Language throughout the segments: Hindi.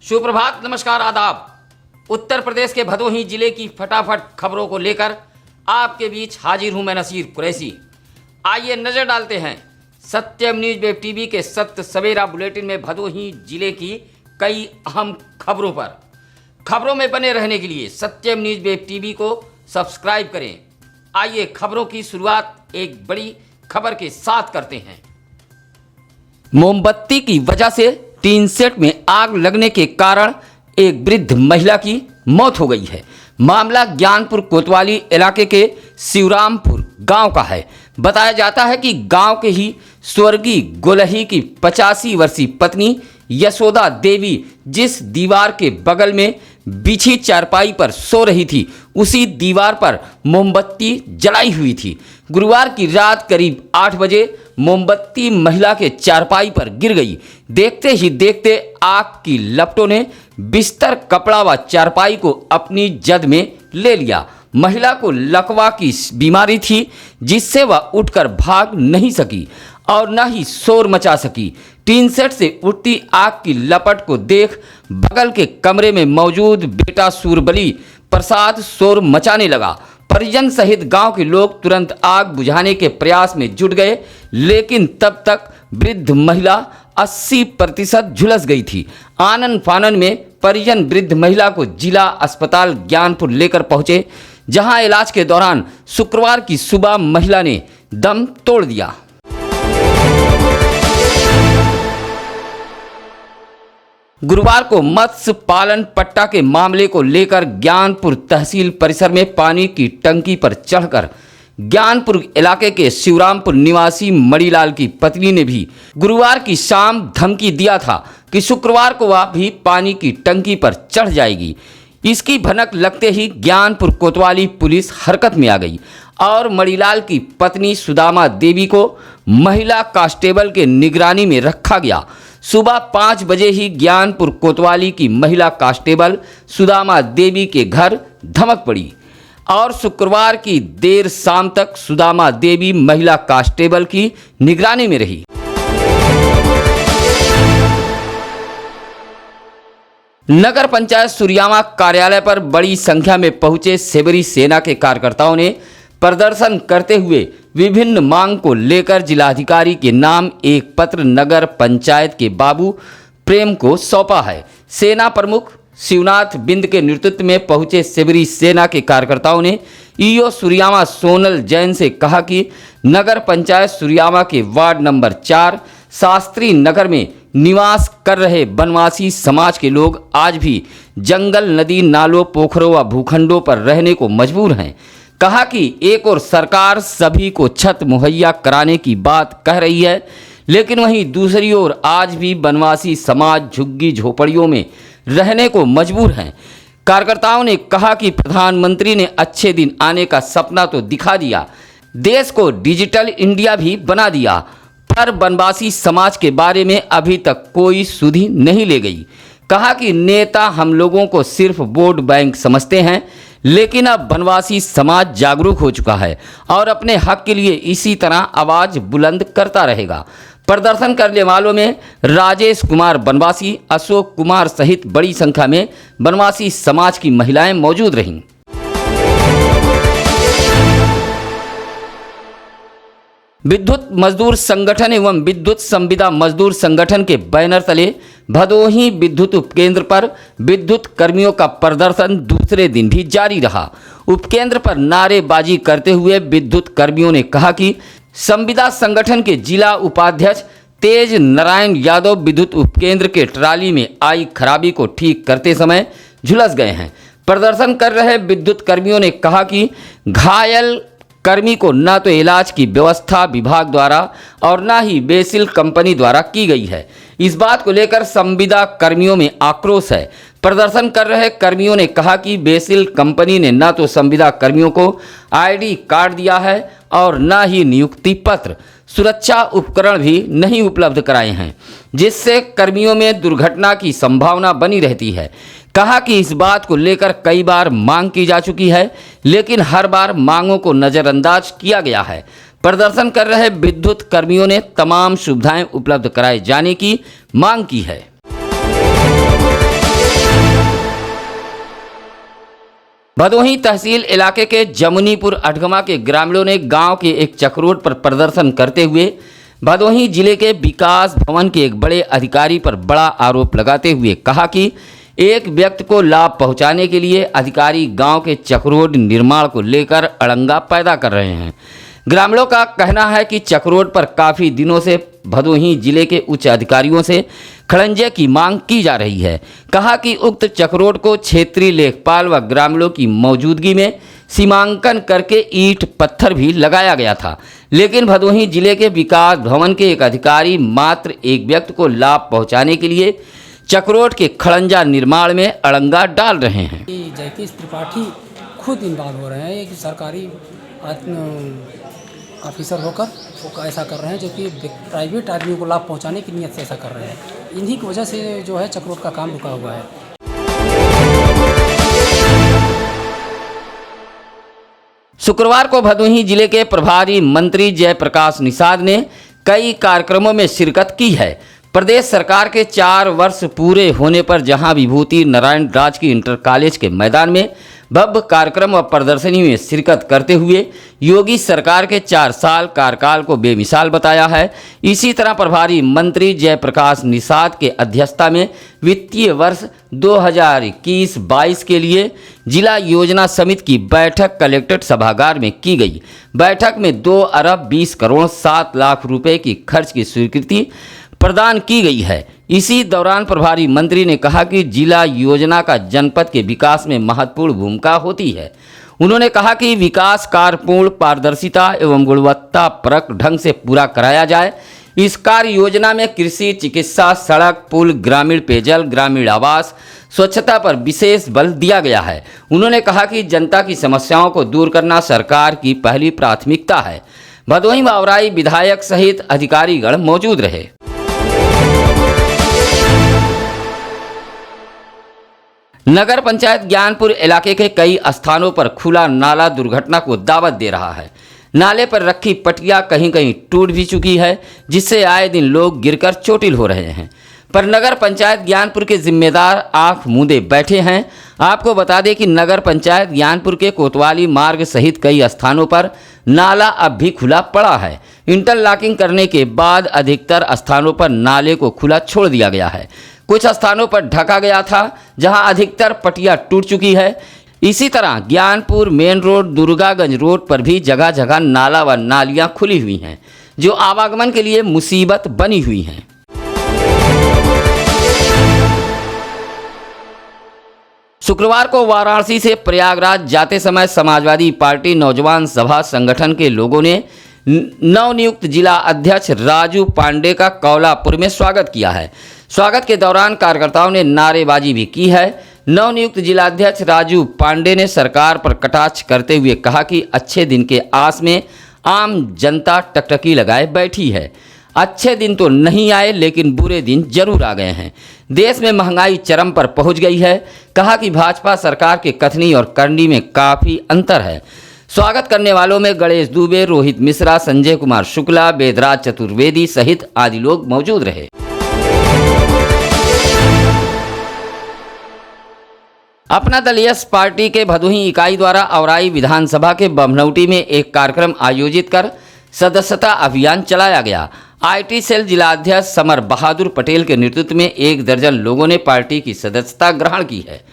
सुप्रभात, नमस्कार, आदाब। उत्तर प्रदेश के भदोही जिले की फटाफट खबरों को लेकर आपके बीच हाजिर हूं मैं नसीर कुरैशी। आइए नजर डालते हैं सत्यम न्यूज वेब टीवी के सत्य सवेरा बुलेटिन में भदोही जिले की कई अहम खबरों पर। खबरों में बने रहने के लिए सत्यम न्यूज वेब टीवी को सब्सक्राइब करें। आइए खबरों की शुरुआत एक बड़ी खबर के साथ करते हैं। मोमबत्ती की वजह से टीन सेट में आग लगने के कारण एक वृद्ध महिला की मौत हो गई है। मामला ज्ञानपुर कोतवाली इलाके के शिवरामपुर गांव का है। बताया जाता है कि गांव के ही स्वर्गीय गोलही की 85 वर्षीय पत्नी यशोदा देवी जिस दीवार के बगल में बिछी चारपाई पर सो रही थी, उसी दीवार पर मोमबत्ती जलाई हुई थी। गुरुवार की रात करीब 8 बजे मोमबत्ती महिला के चारपाई पर गिर गई। देखते ही देखते आग की लपटों ने बिस्तर, कपड़ा व चारपाई को अपनी जद में ले लिया। महिला को लकवा की बीमारी थी, जिससे वह उठकर भाग नहीं सकी और न ही शोर मचा सकी। टीन सेट से उठती आग की लपट को देख बगल के कमरे में मौजूद बेटा सूरबली प्रसाद शोर मचाने लगा। परिजन सहित गांव के लोग तुरंत आग बुझाने के प्रयास में जुट गए, लेकिन तब तक वृद्ध महिला 80% झुलस गई थी। आनन फानन में परिजन वृद्ध महिला को जिला अस्पताल ज्ञानपुर लेकर पहुंचे, जहां इलाज के दौरान शुक्रवार की सुबह महिला ने दम तोड़ दिया। गुरुवार को मत्स्य पालन पट्टा के मामले को लेकर ज्ञानपुर तहसील परिसर में पानी की टंकी पर चढ़कर ज्ञानपुर इलाके के शिवरामपुर निवासी मणिलाल की पत्नी ने भी गुरुवार की शाम धमकी दिया था कि शुक्रवार को वह भी पानी की टंकी पर चढ़ जाएगी। इसकी भनक लगते ही ज्ञानपुर कोतवाली पुलिस हरकत में आ गई और मणिलाल की पत्नी सुदामा देवी को महिला कांस्टेबल के निगरानी में रखा गया। सुबह 5 बजे ही ज्ञानपुर कोतवाली की महिला कांस्टेबल सुदामा देवी के घर धमक पड़ी और शुक्रवार की देर शाम तक सुदामा देवी महिला कांस्टेबल की निगरानी में रही। नगर पंचायत सुरियामा कार्यालय पर बड़ी संख्या में पहुंचे सेबरी सेना के कार्यकर्ताओं ने प्रदर्शन करते हुए विभिन्न मांग को लेकर जिलाधिकारी के नाम एक पत्र नगर पंचायत के बाबू प्रेम को सौंपा है। सेना प्रमुख शिवनाथ बिंद के नेतृत्व में पहुंचे सेबरी सेना के कार्यकर्ताओं ने ईओ सुरियामा सोनल जैन से कहा कि नगर पंचायत सुरियामा के वार्ड नंबर 4 शास्त्री नगर में निवास कर रहे वनवासी समाज के लोग आज भी जंगल, नदी, नालों, पोखरों व भूखंडों पर रहने को मजबूर हैं। कहा कि एक और सरकार सभी को छत मुहैया कराने की बात कह रही है, लेकिन वहीं दूसरी ओर आज भी वनवासी समाज झुग्गी झोपड़ियों में रहने को मजबूर हैं। कार्यकर्ताओं ने कहा कि प्रधानमंत्री ने अच्छे दिन आने का सपना तो दिखा दिया, देश को डिजिटल इंडिया भी बना दिया, पर वनवासी समाज के बारे में अभी तक कोई सुधि नहीं ले गई। कहा कि नेता हम लोगों को सिर्फ वोट बैंक समझते हैं, लेकिन अब वनवासी समाज जागरूक हो चुका है और अपने हक के लिए इसी तरह आवाज बुलंद करता रहेगा। प्रदर्शन करने वालों में राजेश कुमार वनवासी, अशोक कुमार सहित बड़ी संख्या में वनवासी समाज की महिलाएं मौजूद रहीं। विद्युत मजदूर संगठन एवं विद्युत संविदा मजदूर संगठन के बैनर तले भदोही विद्युत उपकेंद्र पर विद्युत कर्मियों का प्रदर्शन दूसरे दिन भी जारी रहा। उपकेंद्र पर नारेबाजी करते हुए विद्युत कर्मियों ने कहा कि संविदा संगठन के जिला उपाध्यक्ष तेज नारायण यादव विद्युत उपकेंद्र के ट्राली में आई खराबी को ठीक करते समय झुलस गए हैं। प्रदर्शन कर रहे विद्युत कर्मियों ने कहा कि घायल कर्मी को न तो इलाज की व्यवस्था विभाग द्वारा और न ही बेसिल कंपनी द्वारा की गई है। इस बात को लेकर संविदा कर्मियों में आक्रोश है। प्रदर्शन कर रहे कर्मियों ने कहा कि बेसिल कंपनी ने न तो संविदा कर्मियों को आईडी कार्ड दिया है और न ही नियुक्ति पत्र, सुरक्षा उपकरण भी नहीं उपलब्ध कराए हैं, जिससे कर्मियों में दुर्घटना की संभावना बनी रहती है। कहा कि इस बात को लेकर कई बार मांग की जा चुकी है, लेकिन हर बार मांगों को नज़रअंदाज किया गया है। प्रदर्शन कर रहे विद्युत कर्मियों ने तमाम सुविधाएं उपलब्ध कराए जाने की मांग की है। भदोही तहसील इलाके के जमुनीपुर अठगमा के ग्रामीणों ने गांव के एक चक्रोड पर प्रदर्शन करते हुए भदोही जिले के विकास भवन के एक बड़े अधिकारी पर बड़ा आरोप लगाते हुए कहा कि एक व्यक्ति को लाभ पहुंचाने के लिए अधिकारी गांव के चक्रोड निर्माण को लेकर अड़ंगा पैदा कर रहे हैं। ग्रामीणों का कहना है कि चक्रोड पर काफ़ी दिनों से भदोही जिले के उच्च अधिकारियों से खड़ंजे की मांग की जा रही है। कहा कि उक्त चक्रोड को क्षेत्रीय लेखपाल व ग्रामीणों की मौजूदगी में सीमांकन करके ईंट पत्थर भी लगाया गया था, लेकिन भदोही जिले के विकास भवन के एक अधिकारी मात्र एक व्यक्ति को लाभ पहुंचाने के लिए चक्रोड के खड़ंजा निर्माण में अड़ंगा डाल रहे हैं। जयतीश त्रिपाठी खुद इन्वॉल्व हो रहे हैं, एक सरकारी ऑफिसर होकर वो ऐसा कर रहे हैं, जो कि प्राइवेट आदमियों को लाभ पहुंचाने की नीयत से ऐसा कर रहे हैं। इन्हीं की वजह से जो है चक्रोड का काम रुका हुआ है। शुक्रवार को भदोही जिले के प्रभारी मंत्री जयप्रकाश निषाद ने कई कार्यक्रमों में शिरकत की है। प्रदेश सरकार के 4 वर्ष पूरे होने पर जहां विभूति नारायण राजकीय इंटर कॉलेज के मैदान में भव्य कार्यक्रम व प्रदर्शनी में शिरकत करते हुए योगी सरकार के 4 साल कार्यकाल को बेमिसाल बताया है। इसी तरह प्रभारी मंत्री जयप्रकाश निषाद के अध्यक्षता में वित्तीय वर्ष 2021-22 के लिए जिला योजना समिति की बैठक कलेक्ट्रेट सभागार में की गई। बैठक में 2 अरब 20 करोड़ 7 लाख रुपए की खर्च की स्वीकृति प्रदान की गई है। इसी दौरान प्रभारी मंत्री ने कहा कि जिला योजना का जनपद के विकास में महत्वपूर्ण भूमिका होती है। उन्होंने कहा कि विकास कार्य पूर्ण पारदर्शिता एवं गुणवत्तापरक ढंग से पूरा कराया जाए। इस कार्य योजना में कृषि, चिकित्सा, सड़क, पुल, ग्रामीण पेयजल, ग्रामीण आवास, स्वच्छता पर विशेष बल दिया गया है। उन्होंने कहा कि जनता की समस्याओं को दूर करना सरकार की पहली प्राथमिकता है। भदोही व औराई विधायक सहित अधिकारीगण मौजूद रहे। नगर पंचायत ज्ञानपुर इलाके के कई स्थानों पर खुला नाला दुर्घटना को दावत दे रहा है। नाले पर रखी पटिया कहीं कहीं टूट भी चुकी है, जिससे आए दिन लोग गिरकर चोटिल हो रहे हैं। पर नगर पंचायत ज्ञानपुर के जिम्मेदार आंख मूंदे बैठे हैं। आपको बता दें कि नगर पंचायत ज्ञानपुर के कोतवाली मार्ग सहित कई स्थानों पर नाला अब भी खुला पड़ा है। इंटरलॉकिंग करने के बाद अधिकतर स्थानों पर नाले को खुला छोड़ दिया गया है। कुछ स्थानों पर ढका गया था, जहां अधिकतर पटिया टूट चुकी है। इसी तरह Gyanpur main road, Durgaganj road पर भी जगह जगह नाला व नालियां खुली हुई हैं, जो आवागमन के लिए मुसीबत बनी हुई हैं। शुक्रवार को वाराणसी से प्रयागराज जाते समय समाजवादी पार्टी नौजवान सभा संगठन के लोगों ने नवनियुक्त जिला अध्यक्ष राजू पांडे का कौलापुर में स्वागत किया है। स्वागत के दौरान कार्यकर्ताओं ने नारेबाजी भी की है। नवनियुक्त जिलाध्यक्ष राजू पांडे ने सरकार पर कटाक्ष करते हुए कहा कि अच्छे दिन के आस में आम जनता टकटकी लगाए बैठी है। अच्छे दिन तो नहीं आए, लेकिन बुरे दिन जरूर आ गए हैं। देश में महंगाई चरम पर पहुंच गई है। कहा कि भाजपा सरकार के कथनी और करनी में काफ़ी अंतर है। स्वागत करने वालों में गणेश दुबे, रोहित मिश्रा, संजय कुमार शुक्ला, वेदराज चतुर्वेदी सहित आदि लोग मौजूद रहे। अपना दल यस पार्टी के भदोही इकाई द्वारा औराई विधानसभा के बमनौटी में एक कार्यक्रम आयोजित कर सदस्यता अभियान चलाया गया। आईटी सेल जिलाध्यक्ष समर बहादुर पटेल के नेतृत्व में 1 दर्जन लोगों ने पार्टी की सदस्यता ग्रहण की है।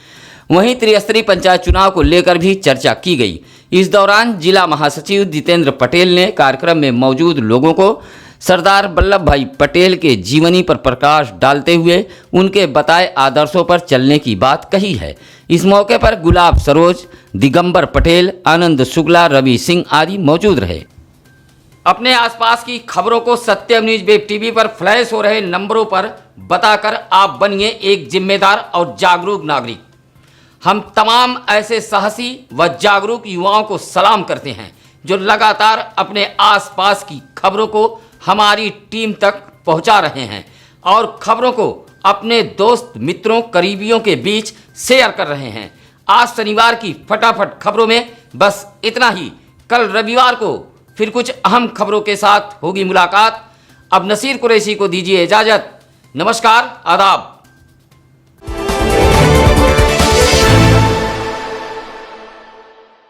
वहीं त्रिस्तरीय पंचायत चुनाव को लेकर भी चर्चा की गई। इस दौरान जिला महासचिव जितेंद्र पटेल ने कार्यक्रम में मौजूद लोगों को सरदार वल्लभ भाई पटेल के जीवनी पर प्रकाश डालते हुए उनके बताए आदर्शों पर चलने की बात कही है। इस मौके पर गुलाब सरोज, दिगंबर पटेल, आनंद शुक्ला, रवि सिंह आदि मौजूद रहे। अपने आसपास की खबरों को सत्यम न्यूज वेब टीवी पर फ्लैश हो रहे नंबरों पर बताकर आप बनिए एक जिम्मेदार और जागरूक नागरिक। हम तमाम ऐसे साहसी व जागरूक युवाओं को सलाम करते हैं जो लगातार अपने आसपास की खबरों को हमारी टीम तक पहुंचा रहे हैं और खबरों को अपने दोस्त, मित्रों, करीबियों के बीच शेयर कर रहे हैं। आज शनिवार की फटाफट खबरों में बस इतना ही। कल रविवार को फिर कुछ अहम खबरों के साथ होगी मुलाकात। अब नसीर कुरैशी को दीजिए इजाजत। नमस्कार, आदाब।